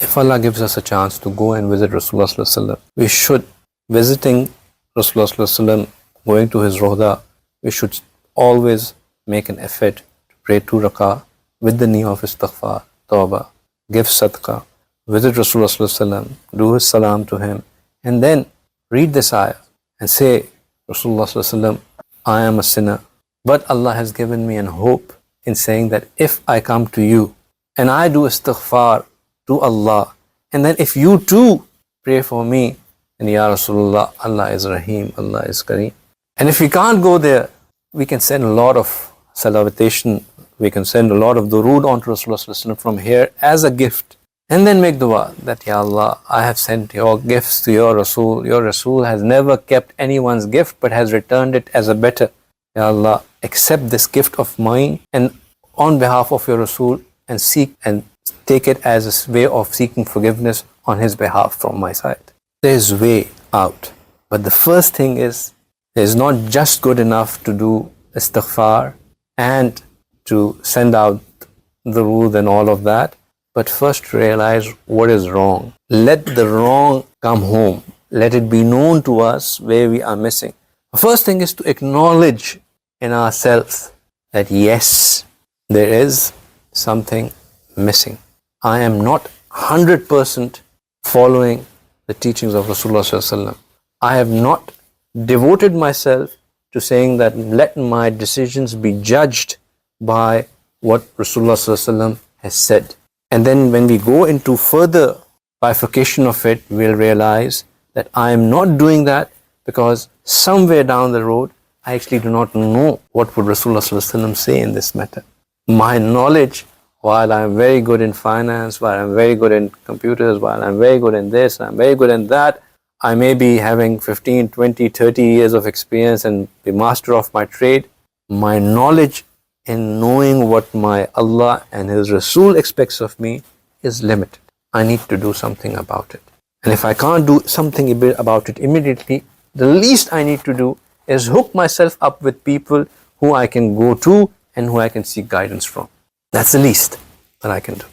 if Allah gives us a chance to go and visit Rasulullah sallallahu alaihi wasallam, we should, visiting Rasulullah sallallahu alaihi wasallam, going to his Rawda, we should always make an effort to pray 2 rak'ah with the niyyah of istighfar, tawbah, give sadaqah, visit Rasulullah sallallahu alaihi wasallam, do his salam to him, and then read this ayah and say, Rasulullah sallallahu alaihi wasallam, I am a sinner, but Allah has given me an hope in saying that if I come to you and I do istighfar to Allah, and then if you too pray for me, then Ya Rasulullah, Allah is Rahim, Allah is Kareem. And if we can't go there, we can send a lot of salawatation, we can send a lot of durood onto Rasulullah sallallahu alaihi wasallam from here as a gift. And then make dua that, Ya Allah, I have sent your gifts to your Rasul. Your Rasul has never kept anyone's gift but has returned it as a better. Ya Allah, accept this gift of mine and on behalf of your Rasul, and seek and take it as a way of seeking forgiveness on his behalf from my side. There is way out. But the first thing is, it is not just good enough to do istighfar and to send out the rules and all of that, but first realize what is wrong. Let the wrong come home. Let it be known to us where we are missing. The first thing is to acknowledge in ourselves that yes, there is something missing. I am not 100% following the teachings of Rasulullah sallallahu alaihi wasallam. I have not devoted myself to saying that let my decisions be judged by what Rasulullah sallallahu alaihi wasallam has said. And then when we go into further bifurcation of it, we'll realize that I am not doing that because somewhere down the road, I actually do not know what would Rasulullah sallallahu alaihi wasallam say in this matter. My knowledge, while I'm very good in finance, while I'm very good in computers, while I'm very good in this, I'm very good in that, I may be having 15, 20, 30 years of experience and be master of my trade. My knowledge in knowing what my Allah and His Rasul expects of me is limited. I need to do something about it. And if I can't do something about it immediately, the least I need to do is hook myself up with people who I can go to and who I can seek guidance from. That's the least that I can do.